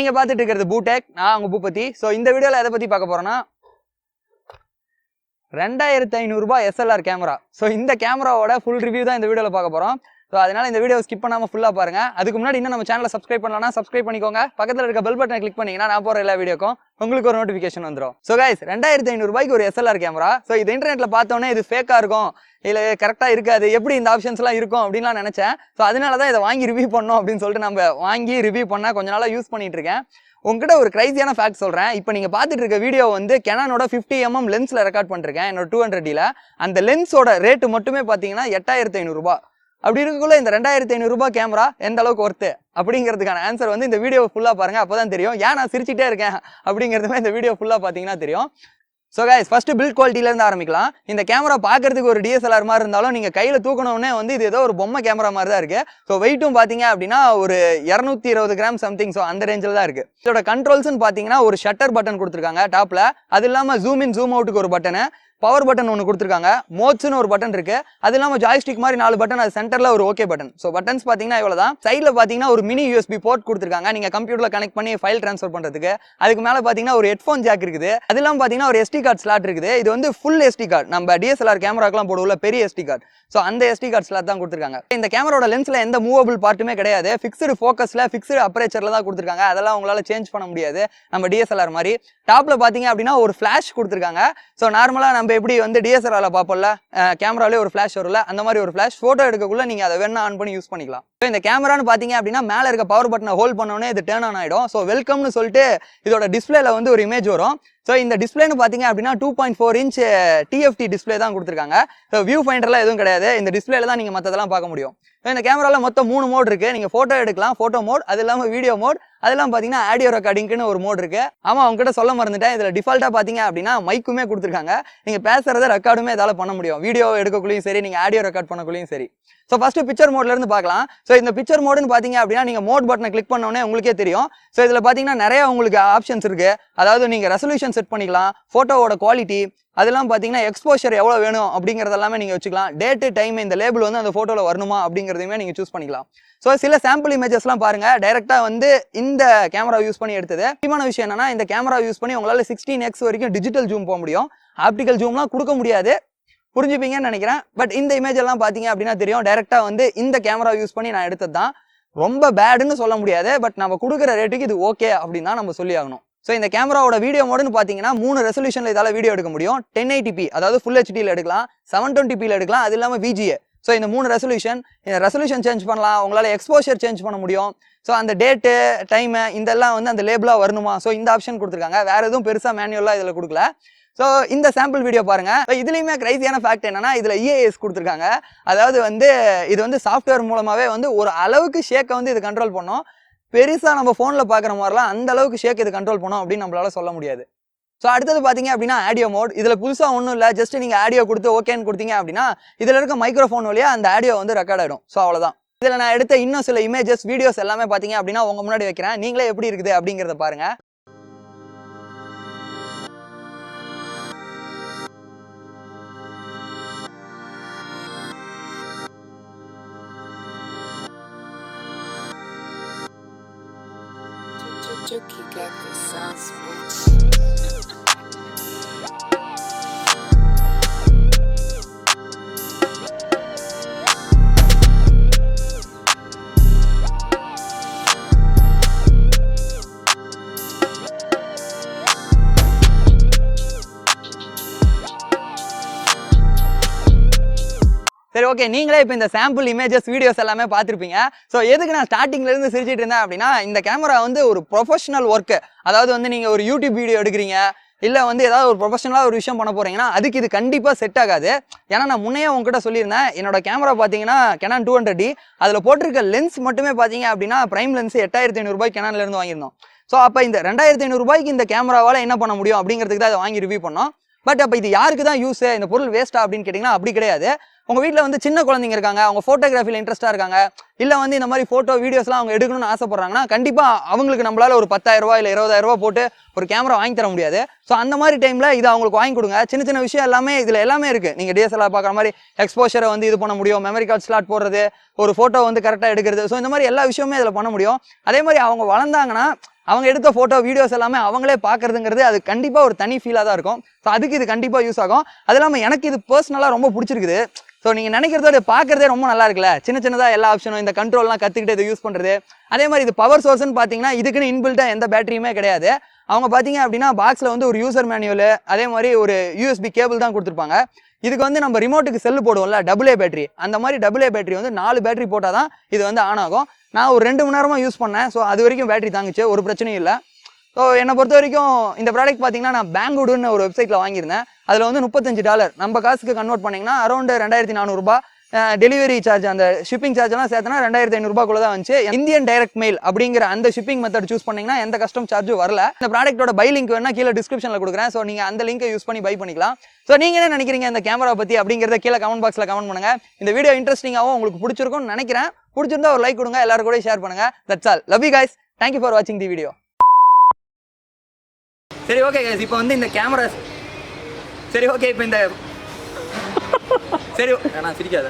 நீங்க பார்த்துட்டு இருக்கிறது பூடெக், நான் உங்க பூபதி. ஸோ இந்த வீடியோவில் எதை பற்றி பார்க்க போறோம்னா 2500 ரூபாய் SLR கேமரா. ஸோ இந்த கேமராவோட ஃபுல் ரிவ்யூ தான் இந்த வீடியோவில் பார்க்க போகிறோம். ஸோ அதனால இந்த வீடியோ ஸ்கிப் பண்ணாமல் ஃபுல்லாக பாருங்க. அதுக்கு முன்னாடி இன்னும் நம்ம சேனலை சப்ஸ்கிரைப் பண்ணலாம், சப்ஸ்கிரைப் பண்ணிக்கோங்க. பக்கத்தில் இருக்க பெல் பட்டனை கிளிக் பண்ணீங்கன்னா நான் போகிற எல்லா வீடியோக்கும் உங்களுக்கு ஒரு நோட்டிஃபிகேஷன் வந்துடும். ஸோ கைஸ் 2500 ரூபாய்க்கு ஒரு SLR கேமரா. ஸோ இது இன்டர்நெட்ல பார்த்தோன்னே இது ஃபேக்காக இருக்கும், இல்லை கரெக்டாக இருக்காது, எப்படி இந்த ஆப்ஷன்ஸ்லாம் இருக்கும் அப்படின்லாம் நினச்சேன். ஸோ அதனால தான் இதை வாங்கி ரிவ்யூ பண்ணோம் அப்படின்னு சொல்லிட்டு நம்ம வாங்கி ரிவ்யூ பண்ணால் கொஞ்ச நாளாக யூஸ் பண்ணிட்டு இருக்கேன். உங்ககிட்ட ஒரு கிரைசியான ஃபேக்ட் சொல்கிறேன். இப்போ நீங்கள் பார்த்துட்டு இருக்க வீடியோ வந்து கெனானோட 50mm லென்ஸில் ரெக்கார்ட் பண்ணிருக்கேன், என்னோட 200D. அந்த லென்ஸோட ரேட்டு மட்டுமே பார்த்தீங்கன்னா 8500 ரூபாய். அப்படி இருக்கக்குள்ள இந்த 2500 ரூபாய் கேமரா எந்த அளவுக்கு ஒர்த்து அப்படிங்கிறதுக்கான ஆன்சர் வந்து இந்த வீடியோ ஃபுல்லாக பாருங்க, அப்போதான் தெரியும். ஏன் நான் சிரிச்சிட்டே இருக்கேன் அப்படிங்கிறதுமே இந்த வீடியோ ஃபுல்லாக பார்த்தீங்கன்னா தெரியும். ஸோ கைஸ் ஃபர்ஸ்ட் பில்ட் குவாலிட்டியிலேருந்து ஆரம்பிக்கலாம். இந்த கேமரா பார்க்கறதுக்கு ஒரு DSLR மாதிரி இருந்தாலும் நீங்கள் கையில் தூக்கணுன்னே வந்து இது ஏதோ ஒரு பொம்மை கேமரா மாதிரி தான் இருக்குது. ஸோ வெயிட்டும் பார்த்தீங்க அப்படின்னா ஒரு 220 கிராம் சம்திங். ஸோ அந்த ரேஞ்சில் தான் இருக்குது. இதோட கண்ட்ரோல்ஸ்ன்னு பார்த்தீங்கன்னா ஒரு ஷட்டர் பட்டன் கொடுத்துருக்காங்க டாப்பில். அது இல்லாமல் ஜூம் இன் ஜூம் அவுட்டுக்கு ஒரு பட்டனு, பவர் பட்டன் ஒன்று கொடுத்துருக்காங்க, மோட்ஸ்னு ஒரு பட்டன் இருக்கு. அது இல்லாமல் ஜாய்ஸ்டிக் மாதிரி 4 பட்டன், அது சென்டர்ல ஒரு ஓகே பட்டன். ஸோ பட்டன்ஸ் பார்த்தீங்கன்னா இவ்வளோதான். சைடில் பார்த்தீங்கன்னா ஒரு மினி USB போர்ட் கொடுத்துருக்காங்க, நீங்கள் கம்ப்யூட்டரில் கனெக்ட் பண்ணி ஃபைல் ட்ரான்ஸ்ஃபர் பண்ணுறதுக்கு. அதுக்கு மேலே பார்த்தீங்கன்னா ஒரு ஹெட்ஃபோன் ஜாக் இருக்குது. அது இல்லாமல் பார்த்தீங்கன்னா ஒரு SD கார்டு ஸ்லாட் இருக்குது. இது வந்து ஃபுல் SD கார்டு, நம்ம DSLR கேமராக்கெல்லாம் போடுவோம்ல பெரிய SD கார்டு. ஸோ அந்த SD கார்டு ஸ்லாட் தான் கொடுத்துருக்காங்க. இந்த கேமராவோட லென்ஸ்ல எந்த மூவபிள் பார்ட்டுமே கிடையாது. ஃபிக்ஸ்டு ஃபோக்கஸ்ல ஃபிக்ஸ்டு அப்பரேச்சர்ல தான் கொடுத்துருக்காங்க. அதெல்லாம் உங்களால் சேஞ்ச் பண்ண முடியாது நம்ம DSLR மாதிரி. டாப்ல பார்த்தீங்க அப்படின்னா ஒரு ஃபிளாஷ் கொடுத்துருக்காங்க. ஸோ நார்மலாக நம்ம எப்படி வந்து DSLR பார்ப்போம்ல, கேமராலே ஒரு ஃபிளாஷ் வரும்ல, அந்த மாதிரி ஒரு ஃபிளாஷ். ஃபோட்டோ எடுக்கக்குள்ள நீங்கள் அதை வேணா ஆன் பண்ணி யூஸ் பண்ணிக்கலாம். ஸோ இந்த கேமரான்னு பார்த்தீங்க அப்படின்னா மேலே இருக்க பவர் பட்டனை ஹோல்ட் பண்ணோன்னே இது டேர்ன் ஆன் ஆகிடும். ஸோ வெல்கம்னு சொல்லிட்டு இதோட டிஸ்பிளேல வந்து ஒரு இமேஜ் வரும். ஸோ இந்த டிஸ்பிளேன்னு பார்த்தீங்க அப்படின்னா 2.4 inch TFT டிஸ்பிளே தான் கொடுத்துருக்காங்க. ஸோ வியூ ஃபைண்டர்லாம் எதுவும் கிடையாது. இந்த டிஸ்பிளேல தான் நீங்கள் மற்றதெல்லாம் பார்க்க முடியும். இந்த கேமராவில் மொத்தம் 3 மோட் இருக்கு. நீங்கள் ஃபோட்டோ எடுக்கலாம், ஃபோட்டோ மோட், அது இல்லாமல் வீடியோ மோட், அதெல்லாம் பார்த்தீங்கன்னா ஆடியோ ரெக்கார்டிங்னு ஒரு மோட் இருக்கு. ஆமாம், அவங்ககிட்ட சொல்ல மறந்துட்டேன். இதில் டிஃபால்ட்டாக பார்த்தீங்க அப்படின்னா மைக்குமே கொடுத்துருக்காங்க. நீங்கள் பேசுறத ரெக்கார்டுமே இதால் பண்ண முடியும். வீடியோ எடுக்கக்குள்ளேயும் சரி, நீங்கள் ஆடியோ ரெக்கார்ட் பண்ணக்குள்ளேயும் சரி. ஸோ ஃபர்ஸ்ட் பிக்சர் மோட்ல இருந்து பார்க்கலாம். ஸோ இந்த பிக்சர் மோடுன்னு பார்த்தீங்க அப்படின்னா நீங்கள் மோட் பட்டனை கிளிக் பண்ணோன்னே உங்களுக்கே தெரியும். ஸோ இதில் பார்த்தீங்கன்னா நிறைய உங்களுக்கு ஆப்ஷன்ஸ் இருக்கு. அதாவது நீங்கள் ரெசல்யூஷன் செட் பண்ணிக்கலாம், ஃபோட்டோவோட குவாலிட்டி, அதெல்லாம் பார்த்தீங்கன்னா எக்ஸ்போஷர் எவ்வளோ வேணும் அப்படிங்கிறது எல்லாமே நீங்கள் வச்சுக்கலாம். டேட்டு டைம் இந்த லேபிள் வந்து அந்த ஃபோட்டோவில் வரணுமா அப்படிங்கிறதையுமே நீங்கள் சூஸ் பண்ணிக்கலாம். ஸோ சில சாம்பிள் இமேஜஸ்லாம் பாருங்க, டைரெக்டாக வந்து இந்த கேமரா யூஸ் பண்ணி எடுத்தது. முக்கியமான விஷயம் என்னன்னா, இந்த கேமரா யூஸ் பண்ணி உங்களால் 16x வரைக்கும் டிஜிட்டல் ஜூம் போக முடியும். ஆப்டிக்கல் ஜூம்லாம் கொடுக்க முடியாது, புரிஞ்சுப்பீங்கன்னு நினைக்கிறேன். பட் இந்த இமேஜ் எல்லாம் பார்த்தீங்க அப்படின்னா தெரியும், டைரெக்டாக வந்து இந்த கேமரா யூஸ் பண்ணி நான் எடுத்தது தான். ரொம்ப பேடுன்னு சொல்ல முடியாது, பட் நம்ம கொடுக்குற ரேட்டுக்கு இது ஓகே அப்படின்னு தான் நம்ம சொல்லி ஆகணும். ஸோ இந்த கேமராவோட வீடியோ மோடுன்னு பார்த்தீங்கன்னா 3 ரெசல்யூஷனில் இதால் வீடியோ எடுக்க முடியும். 1080p அதாவது ஃபுல் HDயில் எடுக்கலாம், 720pல எடுக்கலாம், அது இல்லாமல் VGA. ஸோ இந்த 3 ரெசல்யூஷன், இந்த ரெசல்யூஷன் சேஞ்ச் பண்ணலாம், உங்களால் எக்ஸ்போஷர் சேஞ்ச் பண்ண முடியும். ஸோ அந்த டேட்டு டைமு இதெல்லாம் வந்து அந்த லேபிளாக வரணுமா, ஸோ இந்த ஆப்ஷன் கொடுத்துருக்காங்க. வேறு எதுவும் பெருசாக மேனுவலாக இதில் கொடுக்கல. ஸோ இந்த சாம்பிள் வீடியோ பாருங்க. இதுலேயுமே கிரைசியான ஃபேக்ட் என்னன்னா, இதில் EAS கொடுத்துருக்காங்க. அதாவது வந்து இது வந்து சாஃப்ட்வேர் மூலமாகவே வந்து ஒரு அளவுக்கு ஷேக்கை வந்து இது கண்ட்ரோல் பண்ணோம். பெருசாக நம்ம ஃபோனில் பார்க்குற மாதிரிலாம் அந்த அளவுக்கு ஷேக் இது கண்ட்ரோல் பண்ணோம் அப்படின்னு நம்மளால சொல்ல முடியாது. ஸோ அடுத்தது பார்த்தீங்க அப்படின்னா ஆடியோ மோட். இதில் புதுசாக ஒன்றும் இல்லை, ஜஸ்ட் நீங்கள் ஆடியோ கொடுத்து ஓகேன்னு கொடுத்தீங்க அப்படின்னா இதில் இருக்க மைக்ரோஃபோன் வழியாக அந்த ஆடியோ வந்து ரெக்கார்ட் ஆகிடும். ஸோ அவ்வளோதான். இதில் நான் எடுத்த இன்னும் சில இமேஜஸ் வீடியோஸ் எல்லாமே பார்த்தீங்க அப்படின்னா உங்கள் முன்னாடி வைக்கிறேன். நீங்களே எப்படி இருக்குது அப்படிங்கிறத பாருங்க. Chuki got the sauce, bitch. சரி, ஓகே, நீங்களே இப்போ இந்த சாம்பிள் இமேஜஸ் வீடியோஸ் எல்லாமே பார்த்துருப்பீங்க. ஸோ எதுக்கு நான் ஸ்டார்டிங்ல இருந்து சிரிச்சிட்டு இருந்தேன் அப்படின்னா, இந்த கேமரா வந்து ஒரு ப்ரொஃபஷனல் ஒர்க்கு. அதாவது வந்து நீங்கள் ஒரு யூடியூப் வீடியோ எடுக்கிறீங்க, இல்லை வந்து ஏதாவது ஒரு ப்ரொஃபஷனலாக ஒரு விஷயம் பண்ண போறீங்கன்னா அதுக்கு இது கண்டிப்பாக செட் ஆகாது. ஏன்னா நான் முன்னையே உங்ககிட்ட சொல்லியிருந்தேன், என்னோட கேமரா பார்த்தீங்கன்னா Canon 200D, அதில் போட்டிருக்க லென்ஸ் மட்டுமே பார்த்தீங்க அப்படின்னா பிரைம் லென்ஸ் 8500 ரூபாய் Canonல இருந்து வாங்கியிருந்தோம். ஸோ அப்போ இந்த 2500 ரூபாய்க்கு இந்த கேமராவால் என்ன பண்ண முடியும் அப்படிங்கிறதுக்கு தான் அதை வாங்கி ரிவ்யூ பண்ணோம். பட் அப்போ இது யாருக்கு தான் யூஸ், இந்த பொருள் வேஸ்ட்டா அப்படின்னு கேட்டிங்கன்னா அப்படி கிடையாது. உங்கள் வீட்டில் வந்து சின்ன குழந்தைங்க இருக்காங்க, அவங்க ஃபோட்டோகிராஃபியில் இன்ட்ரெஸ்ட்டாக இருக்காங்க, இல்லை வந்து இந்த மாதிரி ஃபோட்டோ வீடியோஸ்லாம் அவங்க எடுக்கணும்னு ஆசைப்படுறாங்கன்னா கண்டிப்பாக அவங்களுக்கு நம்மளால் ஒரு 10,000 ரூபா இல்லை 20,000 ரூபா போட்டு ஒரு கேமரா வாங்கி தர முடியாது. ஸோ அந்த மாதிரி டைமில் இதை அவங்களுக்கு வாங்கி கொடுங்க. சின்ன சின்ன விஷயம் எல்லாமே இதில் எல்லாமே இருக்குது. நீங்கள் DSLR பார்க்குற மாதிரி எக்ஸ்போஷரை வந்து இது பண்ண முடியும், மெமரி கார்டு ஸ்லாட் போடுறது, ஒரு ஃபோட்டோ வந்து கரெக்டாக எடுக்கிறது. ஸோ இந்த மாதிரி எல்லா விஷயமே இதில் பண்ண முடியும். அதே மாதிரி அவங்க வளர்ந்தாங்கன்னா அவங்க எடுத்த ஃபோட்டோ வீடியோஸ் எல்லாமே அவங்களே பார்க்கறதுங்கிறது அது கண்டிப்பாக ஒரு தனி ஃபீலாக தான் இருக்கும். ஸோ அதுக்கு இது கண்டிப்பாக யூஸ் ஆகும். அது இல்லாமல் எனக்கு இது பர்சனலாக ரொம்ப பிடிச்சிருக்குது. ஸோ நீங்கள் நினைக்கிறதோட பார்க்குறதே ரொம்ப நல்லா இருக்குல்ல, சின்னதாக எல்லா ஆப்ஷனும் இந்த கண்ட்ரோல்லாம் கற்றுக்கிட்டு இதை யூஸ் பண்ணுறது. அதே மாதிரி இது பவர் சோர்ஸ்னு பார்த்தீங்கன்னா இதுக்குன்னு இன்பில்ட்டாக எந்த பேட்டரியுமே கிடையாது. அவங்க பார்த்தீங்க அப்படின்னா பாக்ஸில் வந்து ஒரு யூசர் மேனுவல், அதே மாதிரி ஒரு யூஎஸ்பி கேபிள் தான் கொடுத்துருப்பாங்க. இதுக்கு வந்து நம்ம ரிமோட்டுக்கு செல்லு போடுவோம்ல AA பேட்டரி, அந்த மாதிரி AA பேட்டரி வந்து 4 பேட்டரி போட்டால் தான் இது வந்து ஆன் ஆகும். நான் ஒரு 2 மணி நேரமாக யூஸ் பண்ணேன். ஸோ அது வரைக்கும் பேட்டரி தாங்குச்சு, ஒரு பிரச்சனையும் இல்லை. ஸோ என்னை பொறுத்த வரைக்கும் இந்த ப்ராடக்ட் பார்த்தீங்கன்னா நான் பேங்குடுன்னு ஒரு வெப்சைட்டில் வாங்கியிருந்தேன். அதில் வந்து $35 நம்ம காசுக்கு கன்வெர்ட் பண்ணிங்கன்னா அரௌண்ட் 2400 டெலிவரி சார்ஜ், அந்த ஷிப்பிங் சார்ஜ்லாம் சேர்த்தனா 2500 தான் வந்துச்சு. இந்தியன் டைரக்ட் மெயில் அப்படிங்கிற அந்த ஷிப்பிங் மெத்தட் சூஸ் பண்ணிங்கன்னா எந்த கஸ்டம் சார்ஜும் வரல. இந்த ப்ராடக்ட்டோட பை லிங்க் வேணா கீழே டிஸ்கிரிப்ஷனில் கொடுக்குறேன். ஸோ நீங்கள் அந்த லிங்கை யூஸ் பண்ணி பை பண்ணிக்கலாம். ஸோ நீங்கள் என்ன நினைக்கிறீங்க இந்த கேமரா பற்றி அப்படிங்கிறத கீழே கமெண்ட் பாக்ஸில் கமெண்ட் பண்ணுங்கள். இந்த வீடியோ இன்ட்ரெஸ்டிங்காகவும் உங்களுக்கு பிடிச்சிருக்கும்னு நினைக்கிறேன். பிடிச்சிருந்தா ஒரு லைக் கொடுங்க, எல்லாரும் கூட ஷேர் பண்ணுங்க. That's all. Love you guys. Thank you for வாட்சிங் தி வீடியோ. சரி ஓகே கைஸ், இப்போ வந்து இந்த கேமரா சரி ஓகே இப்போ இந்த சரி நான் சிரிக்காத